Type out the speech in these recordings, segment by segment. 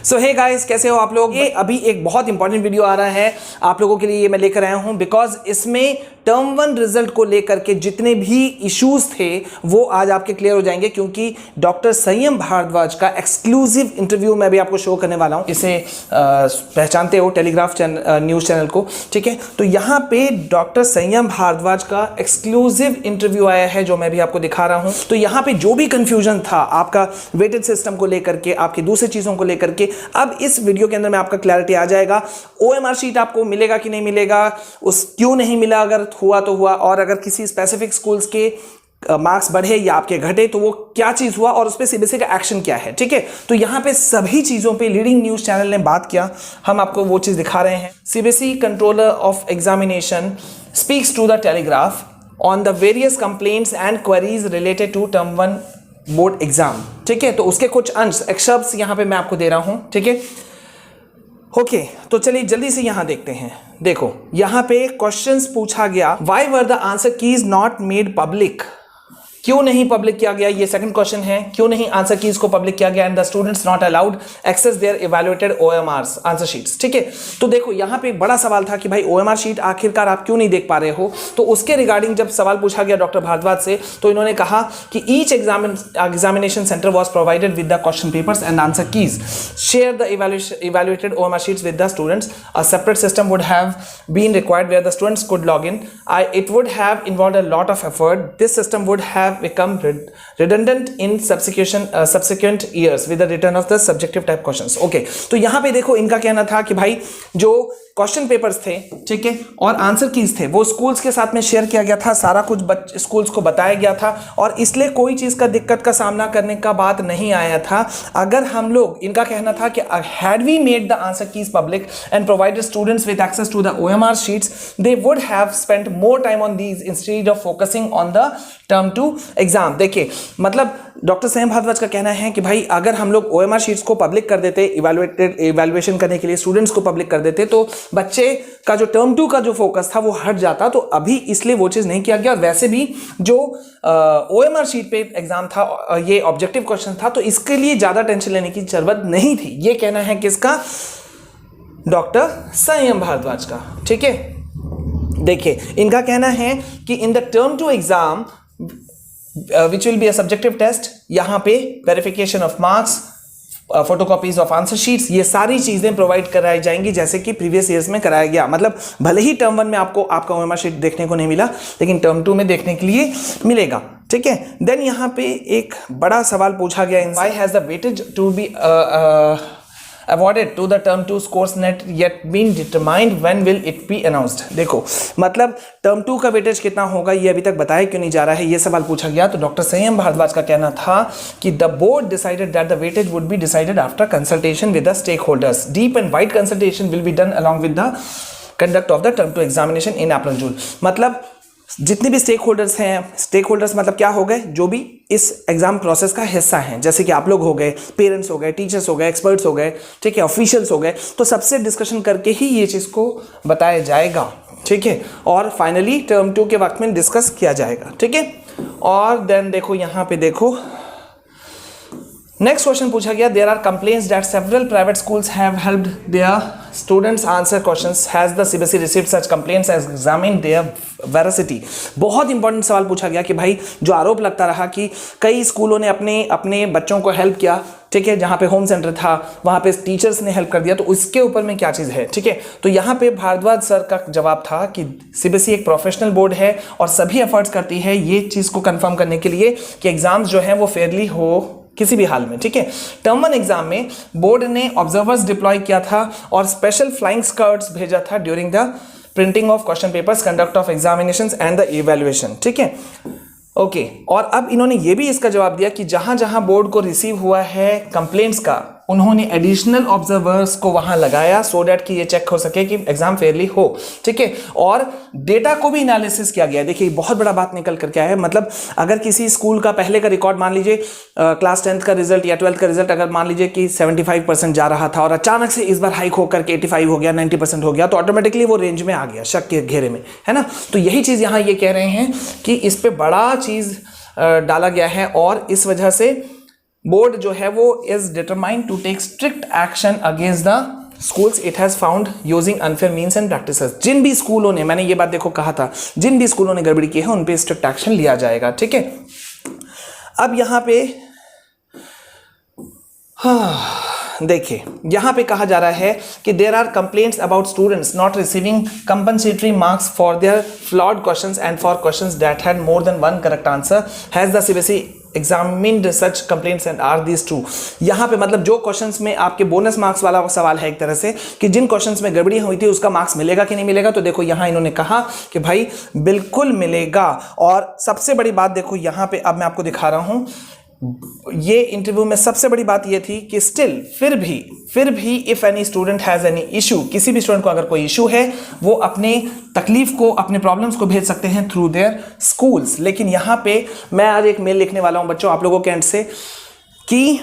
सो hey guys, कैसे हो आप लोग। ये अभी एक बहुत इंपॉर्टेंट वीडियो आ रहा है आप लोगों के लिए, ये मैं लेकर आया हूं बिकॉज इसमें टर्म 1 रिजल्ट को लेकर के जितने भी इश्यूज थे वो आज आपके क्लियर हो जाएंगे, क्योंकि डॉक्टर संयम भारद्वाज का एक्सक्लूसिव इंटरव्यू मैं भी आपको शो करने वाला हूं। इसे पहचानते हो, टेलीग्राफ न्यूज चैनल को, ठीक है। तो यहाँ पे डॉक्टर संयम भारद्वाज का एक्सक्लूसिव इंटरव्यू आया है जो मैं भी आपको दिखा रहा हूं। तो यहाँ पे जो भी कंफ्यूजन था आपका वेटेज सिस्टम को लेकर के, आपकी दूसरी चीजों को लेकर के, अब इस वीडियो के अंदर में आपका क्लैरिटी आ जाएगा। ओएमआर शीट आपको मिलेगा कि नहीं मिलेगा, उस क्यों नहीं मिला, अगर हुआ तो हुआ, और अगर किसी स्पेसिफिक स्कूल्स के मार्क्स बढ़े या आपके घटे तो वो क्या चीज हुआ और उस पर सीबीएसई का एक्शन क्या है, ठीक है। तो यहां पे सभी चीजों पे लीडिंग न्यूज चैनल ने बात किया, हम आपको वो चीज दिखा रहे हैं। CBSE controller of examination speaks to the Telegraph on the various complaints and queries related to term 1 board exam, ठीक है। तो उसके कुछ अंश एक्सर्प्ट्स यहां पे मैं आपको दे रहा हूं, ठीक है। ओके, तो चलिए जल्दी से यहां देखते हैं। देखो यहां पे क्वेश्चंस पूछा गया, why were the answer keys not made public, क्यों नहीं पब्लिक किया गया, ये सेकंड क्वेश्चन है। क्यों नहीं आंसर कीज को पब्लिक किया गया, and the students not allowed access their evaluated OMRs answer sheets, ठीक है। तो देखो यहां पे एक बड़ा सवाल था कि भाई ओएमआर शीट आखिरकार आप क्यों नहीं देख पा रहे हो। तो उसके रिगार्डिंग जब सवाल पूछा गया डॉक्टर भारद्वाज से, तो इन्होंने कहा कि each examination centre was provided with the question papers and answer keys, share the evaluated OMR sheets with the students, a separate system would have been required where the students could log in, it would have involved a lot of effort. This system would have become redundant in subsequent years with the return of the subjective type questions. Okay, तो यहां पे देखो इनका कहना था कि भाई जो क्वेश्चन पेपर्स थे, ठीक है, और आंसर कीज थे वो स्कूल्स के साथ में शेयर किया गया था, सारा कुछ स्कूल्स को बताया गया था, और इसलिए कोई चीज का दिक्कत का सामना करने का बात नहीं आया था। अगर हम लोग, इनका कहना था कि had we made the answer keys public and provided students with access to the OMR sheets, they would have spent more time on these instead of focusing on the term 2 exam. देखिए मतलब doctor संयम भारद्वाज का कहना है कि भाई अगर हम लोग ओएमआर शीट्स को पब्लिक कर देते, इवैल्यूएशन करने के लिए स्टूडेंट्स को पब्लिक कर देते, तो बच्चे का जो टर्म 2 का जो फोकस था वो हट जाता। तो अभी इसलिए वो चीज नहीं किया गया। और वैसे भी जो ओएमआर शीट पे एग्जाम था, ये ऑब्जेक्टिव क्वेश्चन था, तो इसके लिए ज्यादा टेंशन लेने की जरूरत नहीं थी। ये कहना है किसका, डॉक्टर संयम भारद्वाज का, ठीक है। देखिए इनका कहना है कि in the term 2 exam which will be a subjective test, यहाँ पे verification of marks, photocopies of answer sheets, ये सारी चीजें प्रोवाइड कराई जाएंगी जैसे कि प्रीवियस ईयर्स में कराया गया। मतलब भले ही टर्म 1 में आपको आपका ओएमआर शीट देखने को नहीं मिला, लेकिन टर्म 2 में देखने के लिए मिलेगा, ठीक है। देन यहाँ पे एक बड़ा सवाल पूछा गया, why has the weightage to be awarded to the term 2 scores net yet been determined, when will it be announced। देखो मतलब टर्म 2 का वेटेज कितना होगा ये अभी तक बताया क्यों नहीं जा रहा है, ये सवाल पूछा गया। तो डॉक्टर संयम भारद्वाज का कहना था कि the board decided that the weightage would be decided after consultation with the stakeholders, deep and wide consultation will be done along with the conduct of the term 2 examination in April June. मतलब जितने भी stakeholders हैं, stakeholders मतलब क्या हो गए, जो भी इस एग्जाम प्रोसेस का हिस्सा हैं, जैसे कि आप लोग हो गए, पेरेंट्स हो गए, टीचर्स हो गए, एक्सपर्ट्स हो गए, ठीक है, ऑफिशियल्स हो गए, तो सबसे डिस्कशन करके ही ये चीज़ को बताया जाएगा, ठीक है, और फाइनली टर्म 2 के वक्त में डिस्कस किया जाएगा, ठीक है। और देन देखो यहाँ पे देखो नेक्स्ट क्वेश्चन पूछा गया, there are complaints that several private schools have helped their students answer questions, has the CBSE received such complaints as examined their veracity. बहुत इंपॉर्टेंट सवाल पूछा गया कि भाई जो आरोप लगता रहा कि कई स्कूलों ने अपने बच्चों को हेल्प किया, ठीक है, जहां पे होम सेंटर था वहां पे टीचर्स ने हेल्प कर दिया, तो उसके ऊपर में क्या चीज है, ठीक है। तो यहां पे भारद्वाज सर का जवाब था कि सीबीएसई एक प्रोफेशनल बोर्ड है और सभी एफर्ट्स करती है ये चीज को कंफर्म करने के लिए कि एग्जाम्स जो है वो फेयरली हो किसी भी हाल में, ठीक है। टर्म 1 एग्जाम में बोर्ड ने ऑब्जर्वर्स डिप्लॉय किया था और स्पेशल फ्लाइंग स्क्वाड्स भेजा था during the printing of question papers, conduct of examinations and the evaluation, ठीक है। ओके, और अब इन्होंने ये भी इसका जवाब दिया कि जहां जहां बोर्ड को रिसीव हुआ है कंप्लेंट्स का, उन्होंने एडिशनल ऑब्जर्वर्स को वहां लगाया सो दैट कि ये चेक हो सके कि एग्जाम फेयरली हो, ठीक है। और डेटा को भी एनालिसिस किया गया। देखिए बहुत बड़ा बात निकल करके आया है। मतलब अगर किसी स्कूल का पहले का रिकॉर्ड मान लीजिए क्लास 10th का रिजल्ट या 12th का रिजल्ट अगर मान लीजिए कि 75% जा रहा था और अचानक से इस बार हाइक होकर के 85 हो गया, 90% हो गया, तो ऑटोमेटिकली वो रेंज में आ गया, शक के घेरे में, है ना। तो यही चीज यहां ये कह रहे हैं कि इस पे बड़ा चीज डाला गया है और इस वजह से बोर्ड जो है वो is determined to take strict action against the schools it has found using unfair means and practices. जिन भी स्कूलों ने, मैंने ये बात देखो कहा था, जिन भी स्कूलों ने गड़बड़ी की है उन पे स्ट्रिक्ट एक्शन लिया जाएगा। ठीक है, अब यहां पे देखिए, यहां पे कहा जा रहा है कि there are complaints about students not receiving compensatory marks for their flawed questions and for questions that had more than one correct answer has the CBSE examined such complaints and are these true. यहां पे मतलब जो questions में आपके bonus marks वाला सवाल है एक तरह से कि जिन क्वेश्चंस में गड़बड़ी हुई थी उसका मार्क्स मिलेगा कि नहीं मिलेगा, तो देखो यहां इन्होंने कहा कि भाई बिल्कुल मिलेगा। और सबसे बड़ी बात देखो यहां पे, अब मैं आपको दिखा रहा हूं, ये इंटरव्यू में सबसे बड़ी बात ये थी कि स्टिल फिर भी if any student has any issue, किसी भी स्टूडेंट को अगर कोई इशू है वो अपने तकलीफ को, अपने प्रॉब्लम्स को भेज सकते हैं थ्रू देयर स्कूल्स। लेकिन यहां पे मैं आज एक मेल लिखने वाला हूं बच्चों आप लोगों के एंड से कि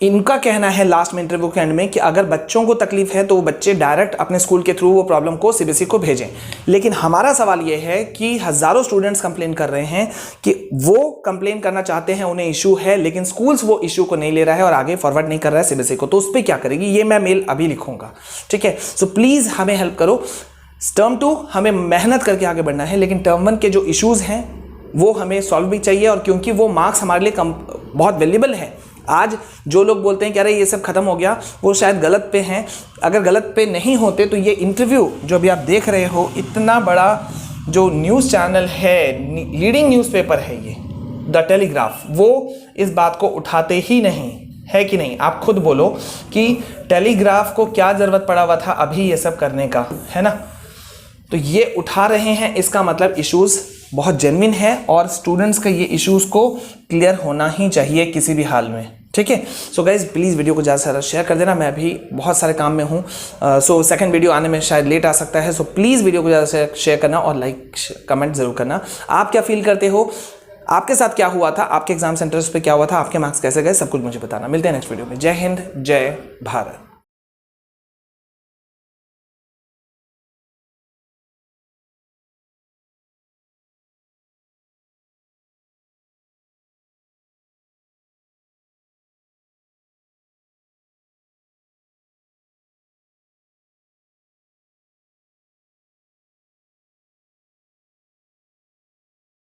इनका कहना है लास्ट में इंटरव्यू के एंड में कि अगर बच्चों को तकलीफ है तो वो बच्चे डायरेक्ट अपने स्कूल के थ्रू वो प्रॉब्लम को सीबीएसई को भेजें। लेकिन हमारा सवाल ये है कि हजारों स्टूडेंट्स कंप्लेन कर रहे हैं कि वो कंप्लेन करना चाहते हैं, उन्हें इशू है, लेकिन स्कूल्स वो इशू को नहीं ले रहा है और आगे फॉरवर्ड नहीं कर रहा है सीबीएसई को। तो उस पर क्या करेगी, ये मैं मेल अभी लिखूंगा। ठीक है, सो प्लीज हमें हेल्प करो। टर्म 2 हमें मेहनत करके आगे बढ़ना है, लेकिन टर्म 1 के जो इश्यूज हैं वो हमें सॉल्व भी चाहिए, और क्योंकि वो मार्क्स हमारे लिए बहुत वैल्यूएबल है। आज जो लोग बोलते हैं कि अरे ये सब खत्म हो गया, वो शायद गलत पे हैं। अगर गलत पे नहीं होते तो ये इंटरव्यू जो अभी आप देख रहे हो, इतना बड़ा जो न्यूज़ चैनल है, लीडिंग न्यूज़पेपर है ये द टेलीग्राफ, वो इस बात को उठाते ही नहीं है कि नहीं। आप खुद बोलो कि टेलीग्राफ को क्या ज़रूरत पड़ा हुआ था अभी ये सब करने का, है ना। तो ये उठा रहे हैं, इसका मतलब इश्यूज़ बहुत जेन्युइन है और स्टूडेंट्स का ये इश्यूज़ को क्लियर होना ही चाहिए किसी भी हाल में। ठीक है, सो गाइज प्लीज़ वीडियो को ज़्यादा से ज़्यादा शेयर कर देना। मैं अभी बहुत सारे काम में हूँ, सो सेकंड वीडियो आने में शायद लेट आ सकता है। सो प्लीज़ वीडियो को ज़्यादा से शेयर करना और लाइक कमेंट ज़रूर करना। आप क्या फील करते हो, आपके साथ क्या हुआ था, आपके एग्जाम सेंटर्स पे क्या हुआ था, आपके मार्क्स कैसे गए, सब कुछ मुझे बताना। मिलते हैं नेक्स्ट वीडियो में। जय हिंद, जय भारत।